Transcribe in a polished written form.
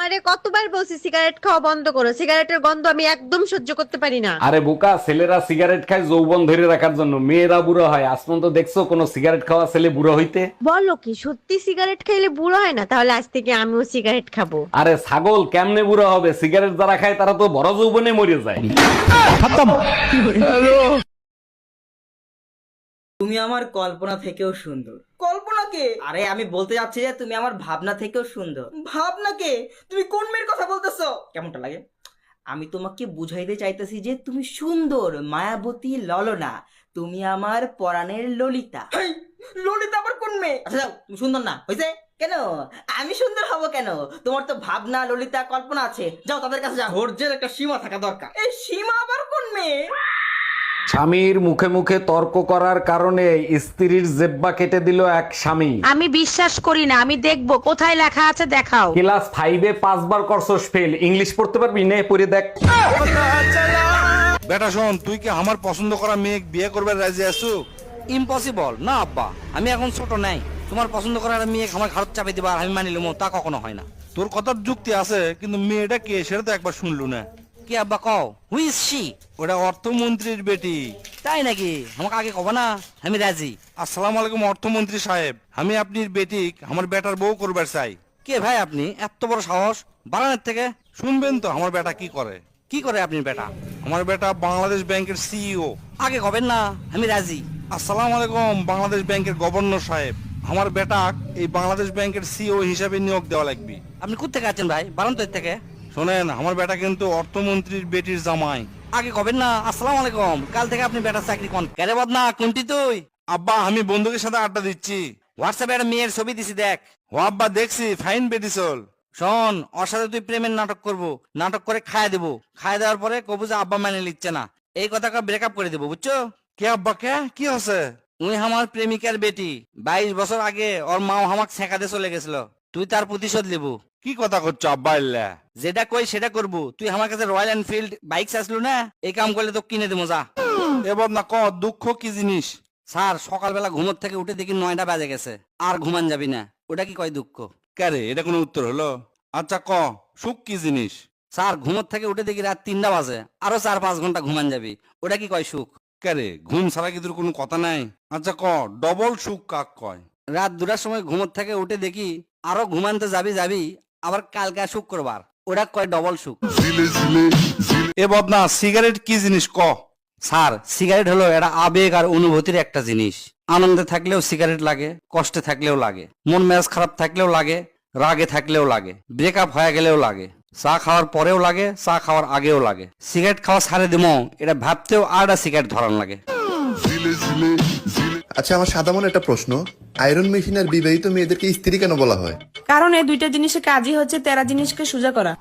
আরে কতবার বলছি সিগারেট খাওয়া বন্ধ করো, সিগারেটের গন্ধ আমি একদম সহ্য করতে পারি না। আরে বোকা, ছেলেরা সিগারেট খায় যৌবন ধরে রাখার জন্য, মেয়েরা বুড়ো হয়। আজ পর্যন্ত দেখছো কোনো সিগারেট খাওয়া ছেলে বুড়ো হইতে? বলো কি সত্যি সিগারেট খাইলে বুড়ো হয় না? তাহলে আজ থেকে আমিও সিগারেট খাবো। আরে ছাগল, কেমনে বুড়ো হবে? সিগারেট যারা খায় তারা তো বড় যৌবনে মরে যায়। তুমি আমার কল্পনা থেকেও সুন্দর। কল্পনাকে? আরে আমি বলতে যাচ্ছি যে তুমি আমার ভাবনা থেকেও সুন্দর। ভাবনাকে? তুমি কোন মেয়ের কথা বলতেছো? কেমনটা লাগে? আমি তোমাকে বুঝাইতে চাইতেছি যে তুমি সুন্দর, মায়াবতী, ললনা। তুমি আমার পরাণের ললিতা। হেই, ললিতা আবার কোন মেয়ে? আচ্ছা যাও, তুমি সুন্দর না হয়েছে কেন? আমি সুন্দর হব কেন? তোমার তো ভাবনা, ললিতা, কল্পনা আছে। যাও তাদের কাছে যাও। ধৈর্যের একটা সীমা থাকা দরকার। এই সীমা আবার কোন মেয়ে? স্বামীর মুখে মুখে তর্ক করার কারণে স্ত্রীর জেব্বা কেটে দিল এক স্বামী। আমি বিশ্বাস করি না, আমি দেখবো কোথায় লেখা আছে, দেখাও। ক্লাস 5-এ 5বার করছস ফেল। ইংলিশ পড়তে পারবি? নে পড়ে দেখ। বেটা শোন, তুই কি আমার পছন্দ করা মেয়ে বিয়ে করবে রাজি আছো? ইম্পসিবল না আব্বা, আমি এখন ছোট নাই। তোমার পছন্দ করার মেয়ে আমার ঘর চাপে দিবা আর আমি মানি লমো, তা কখনো হয় না। তোর কথার যুক্তি আছে, কিন্তু মেয়েটা কে সেটা তো একবার শুনলু না। কি আব্বা কও, হুই ইজ শি? ওটা অর্থমন্ত্রীর বেটি। তাই নাকি? আমাকে আগে কব না, আমি রাজি। আসসালামু আলাইকুম অর্থমন্ত্রী সাহেব, আমি আপনার বেটি আমার বেটার বউ করবার চাই। কে ভাই আপনি? এত বড় সাহস বাগানের থেকে? শুনবেন তো আমার বেটা কি করে। কি করে আপনি বেটা? আমার বেটা বাংলাদেশ ব্যাংকের সিইও। আগে কবেন না, আমি রাজি। আসসালামু আলাইকুম বাংলাদেশ ব্যাংকের গভর্নর সাহেব, আমার বেটা এই বাংলাদেশ ব্যাংকের সিইও হিসাবে নিয়োগ দেওয়া লাগবে। আপনি কোথেকে আছেন ভাই? বারান্তর থেকে? শোনেন, আমার বেটা কিন্তু অর্থমন্ত্রীর বেটির জামাই। আগে কবেন না। আসসালামু আলাইকুম, কাল থেকে আপনি বেটার চাকরি কোন কেরে বদনা কোনটি তুই? আব্বা আমি বন্ধুকের সাথে আড্ডা দিচ্ছি। হোয়াটসঅ্যাপে একটা মেয়ের ছবি দিছি দেখ। ও আব্বা দেখছি, ফাইন বেটি চল। শোন, ওর সাথে তুই প্রেমের নাটক করবো, নাটক করে খায় দেবো, খায় দেওয়ার পরে কবু যে আব্বা মানে নিচ্ছে না, এই কথাটা ব্রেকআপ করে দেবো, বুঝছো? কে আব্বা কে কি হচ্ছে? উনি আমার প্রেমিকার বেটি। 22 বছর আগে ওর মাও আমাকে ছেঁকাতে চলে গেছিল। তুই তার প্রতিশোধ লিবু। কি কথা করছো আব্বা? ইল্লা যেটা কই সেটা করবো। তুই আমার কাছে রয়্যাল এনফিল্ড বাইক চাইছিল না, এই কাম করলে তো কিনে দেবো যা। এবার না ক, দুঃখ কি জিনিস? স্যার, সকালবেলা ঘুমোর থেকে উঠে দেখি 9টা বাজে গেছে, আর ঘুমান যাবি না। ওটা কি কয় দুঃখ? কে এটা কোনো উত্তর হলো? আচ্ছা ক, সুখ কি জিনিস? স্যার, ঘুমোর থেকে উঠে দেখি রাত 3টা বাজে, আরো 4-5 ঘন্টা ঘুমান যাবি। ওটা কি কয় সুখ? কে ঘুম ছাড়া কি তোর কোনো কথা নাই? আচ্ছা ক, ডবল সুখ কাক কয়? রাত 2টার সময় ঘুমোর থেকে উঠে দেখি আরো ঘুমানতে যাবি, আবার কালকে শুক্রবার, ওটা কয় ডবল সুখ। এ বদনা, সিগারেট কি জিনিস ক? স্যার, সিগারেট হলো এটা আবেগ আর অনুভূতির একটা জিনিস। আনন্দে থাকলেও সিগারেট লাগে, কষ্টে থাকলেও লাগে, মন মেজাজ খারাপ থাকলেও লাগে, রাগে থাকলেও লাগে, ব্রেকআপ হয়ে গেলেও লাগে, চা খাওয়ার পরেও লাগে, চা খাওয়ার আগেও লাগে। সিগারেট খাওয়া ছাড়ে দিমো এটা ভাবতেও আর সিগারেট ধরান লাগে। আচ্ছা, আমার সাদা মনে একটা প্রশ্ন, আয়রন মেশিন আর বিবাহিত মেয়েদেরকে স্ত্রী কেন বলা হয়? কারণ এই দুইটা জিনিসের কাজই হচ্ছে তেরা জিনিসকে সোজা করা।